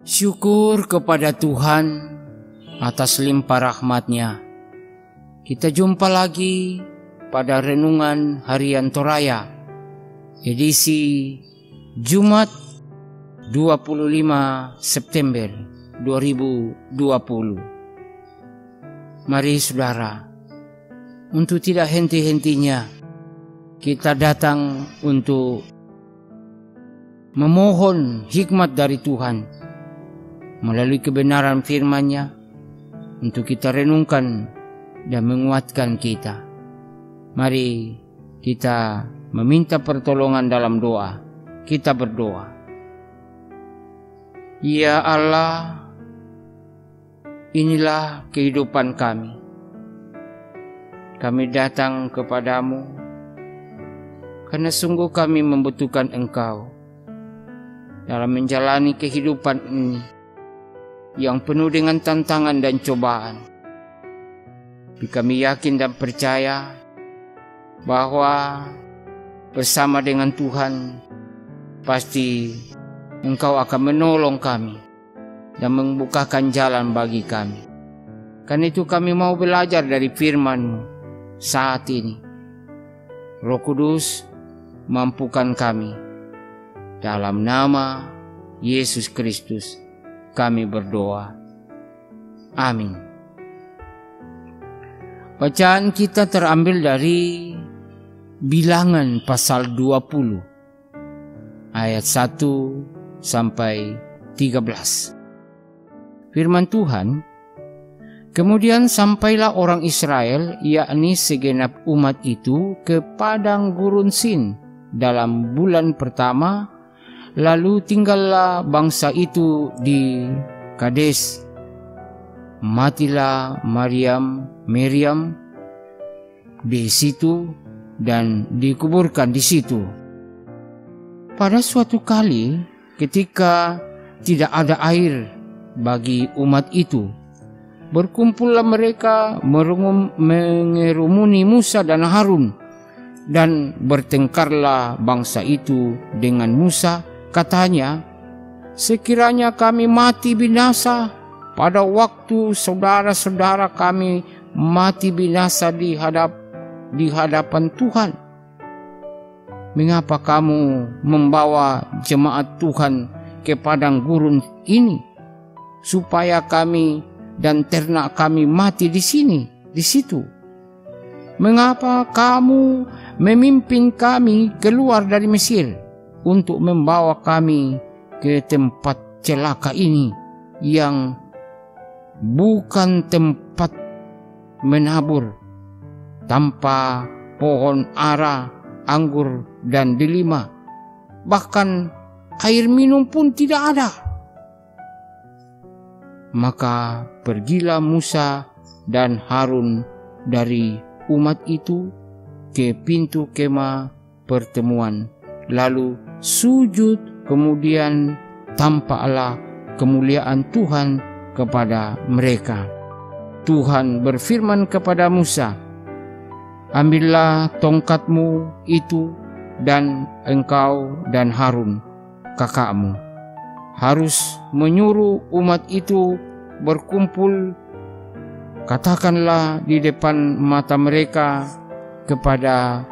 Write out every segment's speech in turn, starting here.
Syukur kepada Tuhan atas limpah rahmat-Nya. Kita jumpa lagi pada Renungan Harian Toraya, edisi Jumat 25 September 2020. Mari saudara, untuk tidak henti-hentinya kita datang untuk memohon hikmat dari Tuhan melalui kebenaran firman-Nya untuk kita renungkan dan menguatkan kita. Mari kita meminta pertolongan dalam doa. Kita berdoa. Ya Allah, inilah kehidupan kami. Kami datang kepadamu karena sungguh kami membutuhkan Engkau dalam menjalani kehidupan ini yang penuh dengan tantangan dan cobaan. Tapi kami yakin dan percaya bahwa bersama dengan Tuhan pasti Engkau akan menolong kami dan membukakan jalan bagi kami. Karena itu kami mau belajar dari firman-Mu saat ini. Roh Kudus, mampukan kami. Dalam nama Yesus Kristus kami berdoa. Amin. Bacaan kita terambil dari Bilangan pasal 20 ayat 1 sampai 13. Firman Tuhan, kemudian sampailah orang Israel, yakni segenap umat itu, ke padang gurun Sin dalam bulan pertama. Lalu tinggallah bangsa itu di Kades. Matilah Miriam di situ dan dikuburkan di situ. Pada suatu kali ketika tidak ada air bagi umat itu, berkumpullah mereka mengerumuni Musa dan Harun, dan bertengkarlah bangsa itu dengan Musa. Katanya, sekiranya kami mati binasa pada waktu saudara-saudara kami mati binasa di hadapan Tuhan. Mengapa kamu membawa jemaat Tuhan ke padang gurun ini, supaya kami dan ternak kami mati di situ? Mengapa kamu memimpin kami keluar dari Mesir untuk membawa kami ke tempat celaka ini, yang bukan tempat menabur, tanpa pohon ara, anggur, dan delima, bahkan air minum pun tidak ada? Maka pergilah Musa dan Harun dari umat itu ke pintu kemah pertemuan, lalu sujud, kemudian tampaklah kemuliaan Tuhan kepada mereka. Tuhan berfirman kepada Musa, ambillah tongkatmu itu, dan engkau dan Harun kakakmu harus menyuruh umat itu berkumpul. Katakanlah di depan mata mereka kepada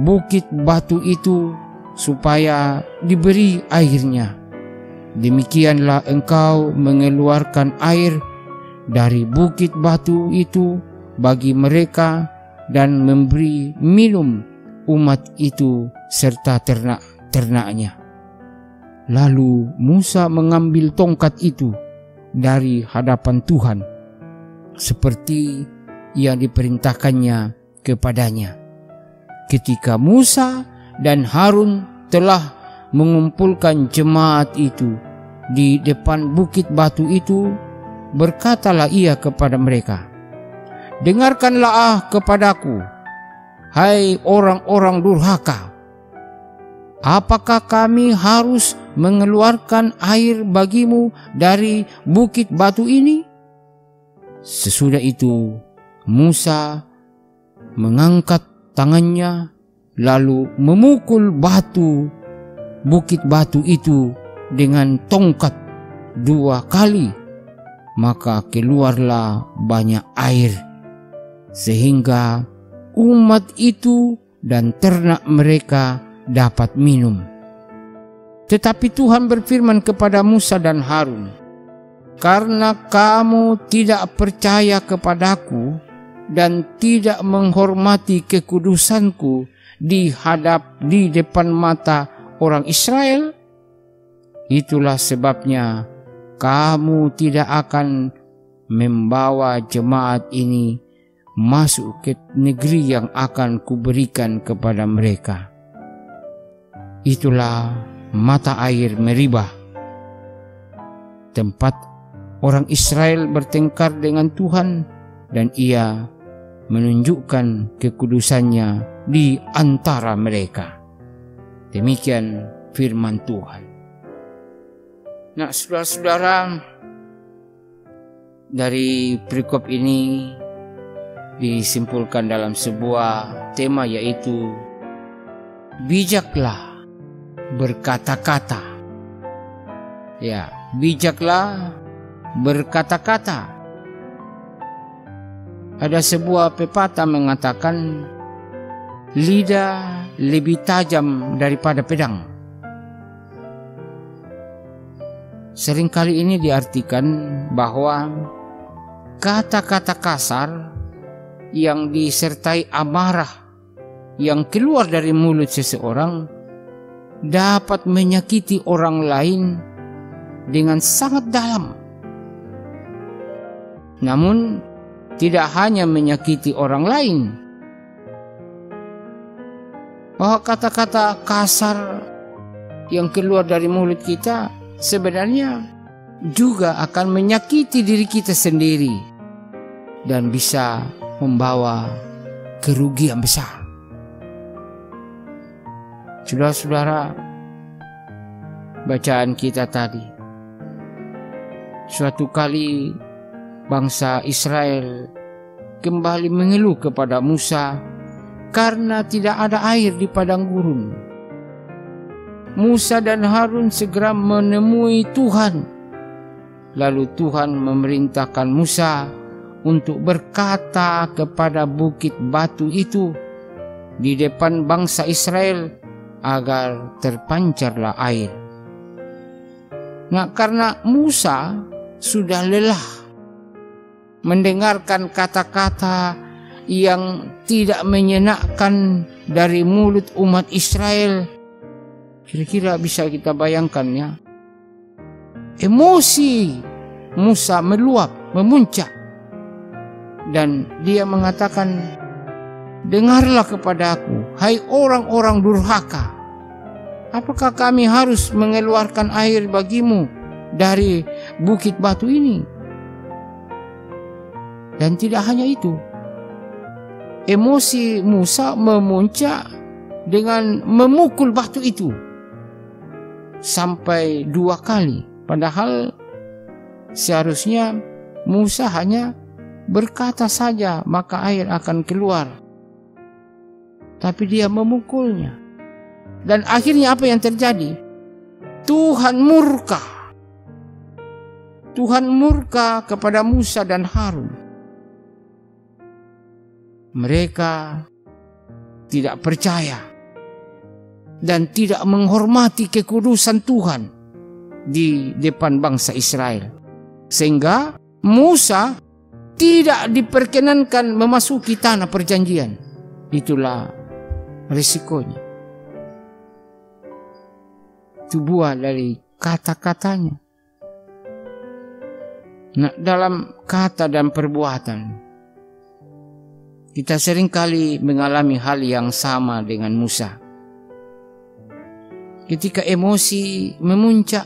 bukit batu itu, supaya diberi airnya. Demikianlah engkau mengeluarkan air dari bukit batu itu bagi mereka, dan memberi minum umat itu serta ternak-ternaknya. Lalu Musa mengambil tongkat itu dari hadapan Tuhan, seperti yang diperintahkannya kepadanya. Ketika Musa dan Harun telah mengumpulkan jemaat itu di depan bukit batu itu, berkatalah ia kepada mereka, dengarkanlah kepadaku, hai orang-orang durhaka. Apakah kami harus mengeluarkan air bagimu dari bukit batu ini? Sesudah itu Musa mengangkat tangannya, lalu memukul bukit batu itu dengan tongkat, 2 kali, maka keluarlah banyak air, sehingga umat itu dan ternak mereka dapat minum. Tetapi Tuhan berfirman kepada Musa dan Harun, "Karena kamu tidak percaya kepadaku dan tidak menghormati kekudusanku di depan mata orang Israel, itulah sebabnya kamu tidak akan membawa jemaat ini masuk ke negeri yang akan kuberikan kepada mereka." Itulah mata air Meribah, tempat orang Israel bertengkar dengan Tuhan, dan Ia menunjukkan kekudusannya di antara mereka. Demikian firman Tuhan. Nah, saudara-saudara, dari perikop ini disimpulkan dalam sebuah tema, yaitu bijaklah berkata-kata. Ya, bijaklah berkata-kata. Ada sebuah pepatah mengatakan, lidah lebih tajam daripada pedang. Seringkali ini diartikan bahwa kata-kata kasar yang disertai amarah yang keluar dari mulut seseorang dapat menyakiti orang lain dengan sangat dalam. Namun tidak hanya menyakiti orang lain, bahwa kata-kata kasar yang keluar dari mulut kita sebenarnya juga akan menyakiti diri kita sendiri dan bisa membawa kerugian besar. Saudara-saudara, bacaan kita tadi, suatu kali bangsa Israel kembali mengeluh kepada Musa karena tidak ada air di padang gurun. Musa dan Harun segera menemui Tuhan. Lalu Tuhan memerintahkan Musa untuk berkata kepada bukit batu itu di depan bangsa Israel agar terpancarlah air. Nah, karena Musa sudah lelah mendengarkan kata-kata yang tidak menyenangkan dari mulut umat Israel, kira-kira bisa kita bayangkan ya, emosi Musa meluap, memuncak, dan dia mengatakan, "Dengarlah kepadaku, hai orang-orang durhaka. Apakah kami harus mengeluarkan air bagimu dari bukit batu ini?" Dan tidak hanya itu, emosi Musa memuncak dengan memukul batu itu sampai 2 kali. Padahal seharusnya Musa hanya berkata saja maka air akan keluar. Tapi dia memukulnya. Dan akhirnya apa yang terjadi? Tuhan murka. Tuhan murka kepada Musa dan Harun. Mereka tidak percaya dan tidak menghormati kekudusan Tuhan di depan bangsa Israel, sehingga Musa tidak diperkenankan memasuki tanah perjanjian. Itulah risikonya. Itu buah dari kata-katanya. Nah, dalam kata dan perbuatan kita seringkali mengalami hal yang sama dengan Musa. Ketika emosi memuncak,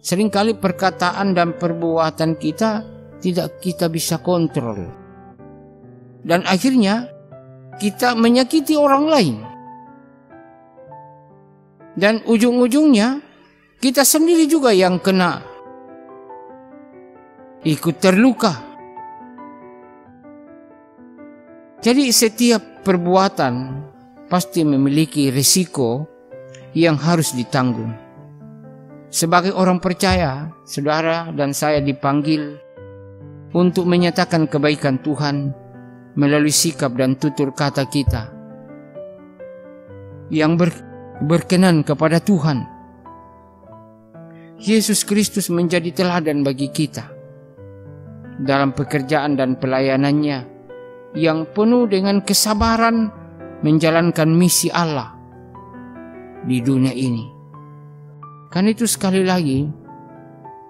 seringkali perkataan dan perbuatan kita tidak kita bisa kontrol. Dan akhirnya kita menyakiti orang lain. Dan ujung-ujungnya kita sendiri juga yang kena, ikut terluka. Jadi setiap perbuatan pasti memiliki risiko yang harus ditanggung. Sebagai orang percaya, saudara dan saya dipanggil untuk menyatakan kebaikan Tuhan melalui sikap dan tutur kata kita yang berkenan kepada Tuhan. Yesus Kristus menjadi teladan bagi kita dalam pekerjaan dan pelayanannya yang penuh dengan kesabaran menjalankan misi Allah di dunia ini. Karena itu sekali lagi,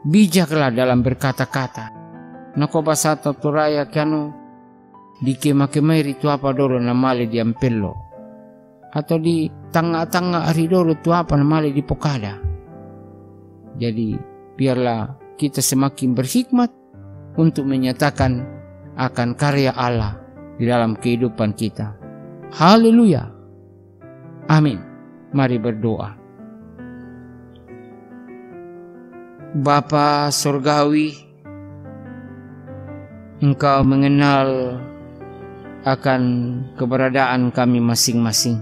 bijaklah dalam berkata-kata. Nako basa taturaya kanu di kema-kema itu apa doro namale di ampello, atau di tengah-tengah hari doro itu apa namale di pokada. Jadi biarlah kita semakin berhikmat untuk menyatakan akan karya Allah di dalam kehidupan kita. Haleluya. Amin. Mari berdoa. Bapa Surgawi, Engkau mengenal akan keberadaan kami masing-masing,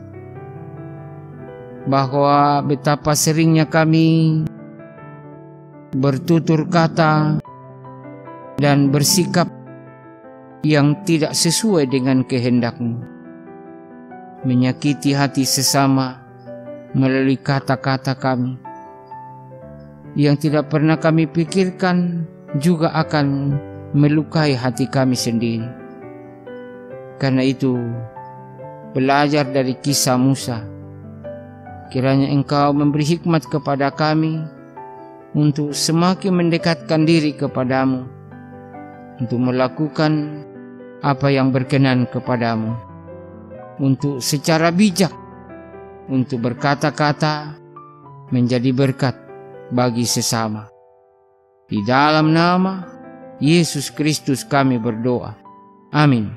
bahwa betapa seringnya kami bertutur kata dan bersikap yang tidak sesuai dengan kehendak-Mu, menyakiti hati sesama melalui kata-kata kami yang tidak pernah kami pikirkan juga akan melukai hati kami sendiri. Karena itu, belajar dari kisah Musa, kiranya Engkau memberi hikmat kepada kami untuk semakin mendekatkan diri kepadamu, untuk melakukan apa yang berkenan kepadamu, untuk secara bijak, untuk berkata-kata menjadi berkat bagi sesama. Di dalam nama Yesus Kristus kami berdoa. Amin.